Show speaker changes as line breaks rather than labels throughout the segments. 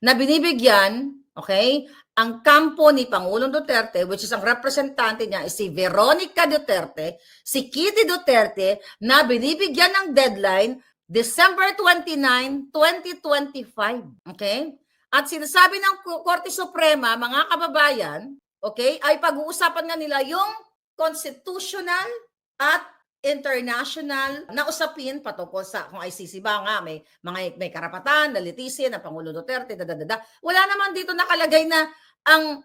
na binibigyan, okay, ang kampo ni Pangulong Duterte, which is ang representante niya is si Veronica Duterte, si Kitty Duterte, na binibigyan ng deadline December 29, 2025. Okay? At sinasabi ng Korte Suprema, mga kababayan, okay, ay pag-uusapan nga nila yung constitutional at international na usapin patungkol sa kung ICC ba nga may karapatan na litisin ng Pangulo Duterte, dadadada. Wala naman dito nakalagay na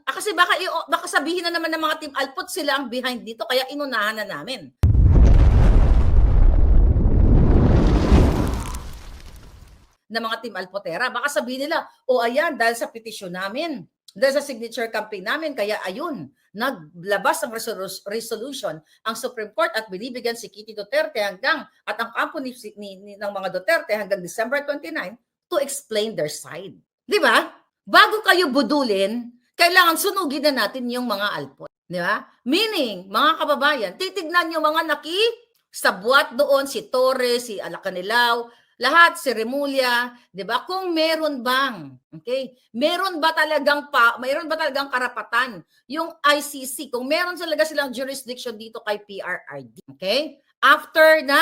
kasi baka sabihin na naman ng mga Team Alpot sila ang behind dito kaya inunahan na namin. Na mga Team Alpotera, baka sabihin nila, ayan, dahil sa petisyon namin, dahil sa signature campaign namin, kaya ayun, naglabas ng resolution ang Supreme Court at binibigyan si Kitty Duterte at ang kampo ng mga Duterte hanggang December 29 to explain their side. Di ba? Bago kayo budulin, kailangan sunugin na natin yung mga alpot. Di ba? Meaning, mga kababayan, titignan yung mga sabwat doon, si Torres, si Alacanilao, lahat, si Remulla, 'di ba? Kung meron bang, okay? Mayroon ba talagang karapatan yung ICC? Kung meron talaga silang jurisdiction dito kay PRRD, okay? After na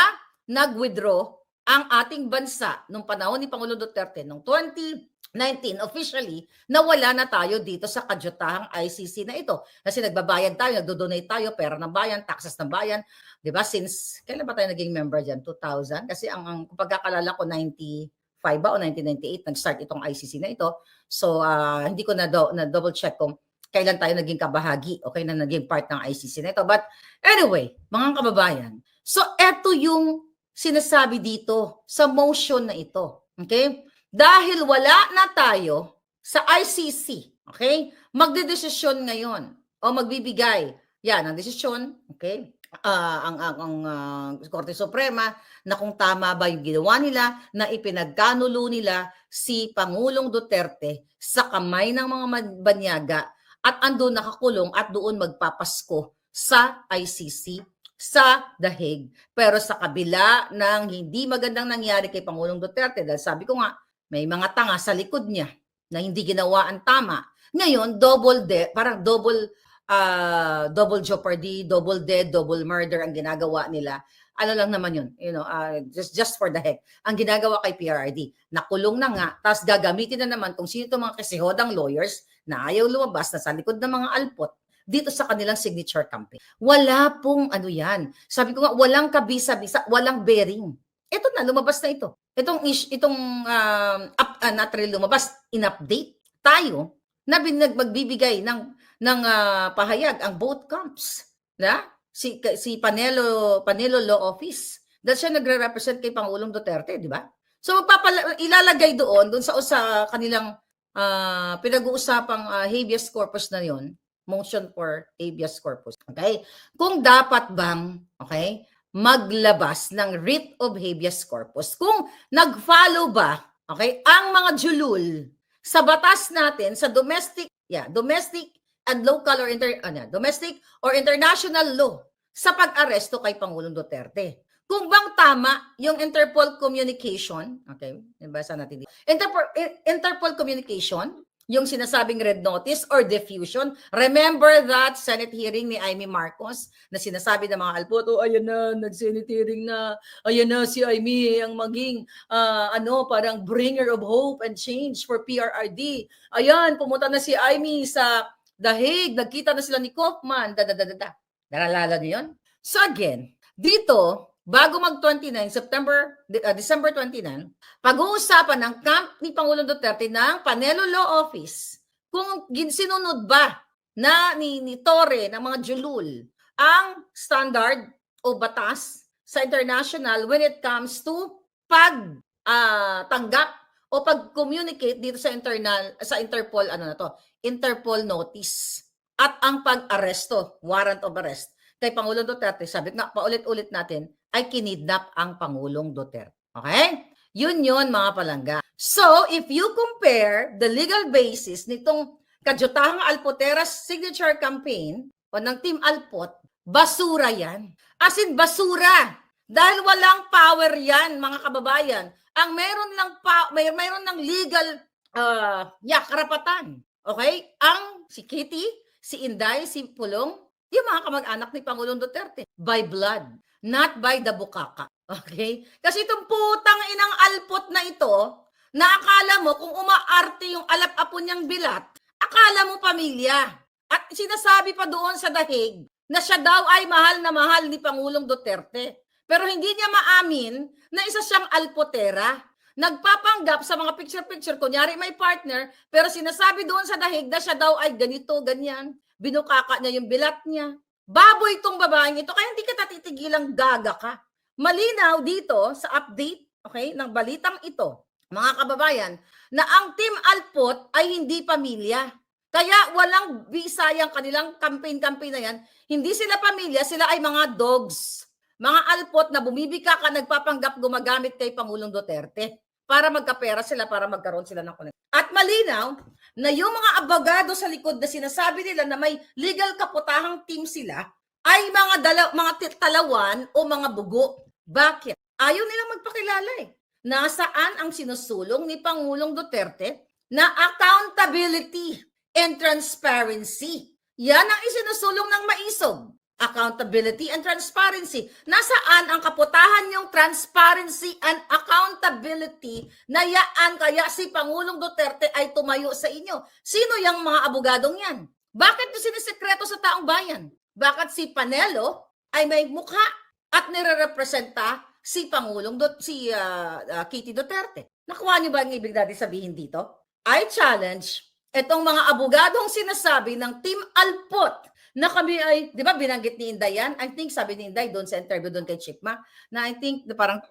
nag-withdraw ang ating bansa nung panahon ni Pangulong Duterte noong 2019 officially, nawala na tayo dito sa kadyutahang ICC na ito. Kasi nagbabayad tayo, nagdo-donate tayo, pera ng bayan, taxes ng bayan. Diba? Since, kailan ba tayo naging member dyan? 2000? Kasi ang pagkakalala ko, 95 ba o 1998, nag-start itong ICC na ito. So, hindi ko na double check kung kailan tayo naging kabahagi o kailan naging part ng ICC na ito. But anyway, mga kababayan, so eto yung sinasabi dito sa motion na ito. Okay? Dahil wala na tayo sa ICC, okay? Magdedesisyon ngayon o magbibigay yan ang desisyon, okay? Ang Korte Suprema na kung tama ba yung ginawa nila na ipinagkanulo nila si Pangulong Duterte sa kamay ng mga banyaga at andun nakakulong at doon magpapasko sa ICC sa The Hague. Pero sa kabila ng hindi magandang nangyari kay Pangulong Duterte, dahil sabi ko nga, may mga tanga sa likod niya na hindi ginawa ang tama. Ngayon, double jeopardy, double dead, double murder ang ginagawa nila. Ano lang naman yun, just for the heck. Ang ginagawa kay PRRD, nakulong na nga, tapos gagamitin na naman kung sino itong mga kasihodang lawyers na ayaw lumabas na sa likod ng mga alpot dito sa kanilang signature campaign. Wala pong yan. Sabi ko nga, walang kabisa-bisa, walang bearing. Ito na, lumabas na ito. Not really lumabas, in-update tayo na magbibigay ng pahayag ang both camps. Na? Si Panelo Law Office. Dahil siya nagre-represent kay Pangulong Duterte, di ba? So ilalagay doon sa kanilang pinag-uusapang habeas corpus na yon, motion for habeas corpus. Okay? Kung dapat bang, okay, maglabas ng writ of habeas corpus. Kung nag-follow ba, okay, ang mga julul sa batas natin sa domestic and local or domestic or international law sa pag-aresto kay Pangulong Duterte. Kung bang tama yung Interpol communication, okay, nabasa natin dito. Interpol communication, yung sinasabing red notice or diffusion. Remember that Senate hearing ni Amy Marcos na sinasabi ng mga alpoto, ayan na, nag-Senate hearing na, ayan na si Amy ang maging parang bringer of hope and change for PRRD. Ayan, pumunta na si Amy sa The Hague, nagkita na sila ni Kaufman, Nalala niyo yun? So again, dito, bago December 29, pag-uusapan ng camp ni Pangulong Duterte ng Panelo Law Office kung sinunod ba na ni Torre ng mga julul ang standard o batas sa international when it comes to pagtanggap o pag-communicate dito sa Interpol, Interpol notice at ang pag-aresto, warrant of arrest kay Pangulong Duterte. Sabi nga, paulit-ulit natin, ay kinidnap ang Pangulong Duterte. Okay? Yun mga palangga. So, if you compare the legal basis nitong kadyutahang Alpoteras signature campaign o ng Team Alpot, basura yan. As in, basura. Dahil walang power yan, mga kababayan. Ang mayroon ng legal karapatan. Okay? Ang si Kitty, si Inday, si Pulong, yung mga kamag-anak ni Pangulong Duterte by blood, not by the bukaka. Okay? Kasi itong putang inang alpot na ito, na akala mo kung umaarte yung alap-apo niyang bilat, akala mo pamilya. At sinasabi pa doon sa dahig na siya daw ay mahal na mahal ni Pangulong Duterte. Pero hindi niya maamin na isa siyang alpotera. Nagpapanggap sa mga picture-picture, kunyari may partner, pero sinasabi doon sa dahig na siya daw ay ganito, ganyan. Binukaka niya yung bilat niya. Baboy itong babaeng ito, kaya hindi kita titigilang gaga ka. Malinaw dito sa update, okay, ng balitang ito, mga kababayan, na ang Team Alpot ay hindi pamilya. Kaya walang visa yung kanilang campaign na yan. Hindi sila pamilya, sila ay mga dogs. Mga alpot na bumibika ka, nagpapanggap gumagamit kay Pangulong Duterte para magkapera sila, para magkaroon sila ng connection. At malinaw na yung mga abogado sa likod na sinasabi nila na may legal kaputahang team sila ay mga talawan o mga bugo. Bakit? Ayaw nilang magpakilala eh. Nasaan ang sinusulong ni Pangulong Duterte na accountability and transparency? Yan ang isinusulong ng maisog. Accountability and transparency. Nasaan ang kaputahan yung transparency and accountability na yaan kaya si Pangulong Duterte ay tumayo sa inyo? Sino yung mga abogadong yan? Bakit nyo sinisekreto sa taong bayan? Bakit si Panelo ay may mukha at nire-representa si Kitty Duterte? Nakuha niyo ba ang ibig natin sabihin dito? I challenge itong mga abogadong sinasabi ng Team Alpot na kami ay, di ba binanggit ni Inday yan? I think sabi ni Inday doon sa interview doon kay Chikma, na I think parang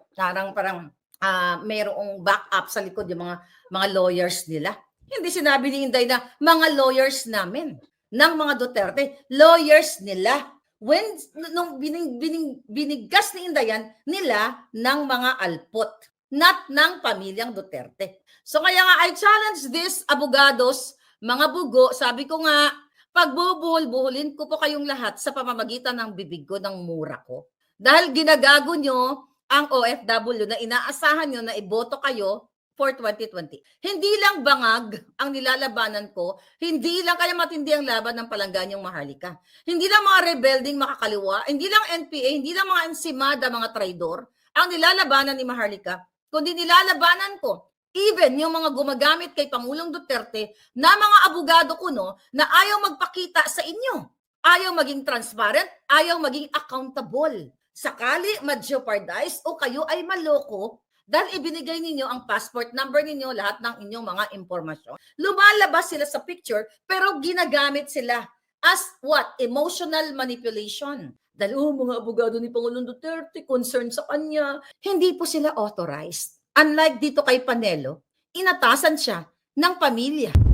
mayroong backup sa likod yung mga lawyers nila. Hindi sinabi ni Inday na mga lawyers namin, ng mga Duterte, lawyers nila. Nung binigkas ni Inday yan, nila ng mga alpot, not ng pamilyang Duterte. So kaya nga, I challenge this abogados, mga bugo, sabi ko nga, pagbubuhol-buhulin ko po kayong lahat sa pamamagitan ng bibig ko, ng mura ko. Dahil ginagago nyo ang OFW na inaasahan nyo na iboto kayo for 2020. Hindi lang bangag ang nilalabanan ko, hindi lang kaya matindi ang laban ng Palangganyong Maharlika. Hindi lang mga rebelding makakaliwa, hindi lang NPA, hindi lang mga ensimada, mga traidor, ang nilalabanan ni Maharlika, kundi nilalabanan ko even yung mga gumagamit kay Pangulong Duterte na mga abogado ko na ayaw magpakita sa inyo. Ayaw maging transparent, ayaw maging accountable. Sakali ma-jeopardize o kayo ay maloko dahil ibinigay ninyo ang passport number ninyo, lahat ng inyong mga impormasyon. Lumalabas sila sa picture pero ginagamit sila as what? Emotional manipulation. Dahil mga abogado ni Pangulong Duterte concerned sa kanya. Hindi po sila authorized. Unlike dito kay Panelo, inatasan siya ng pamilya.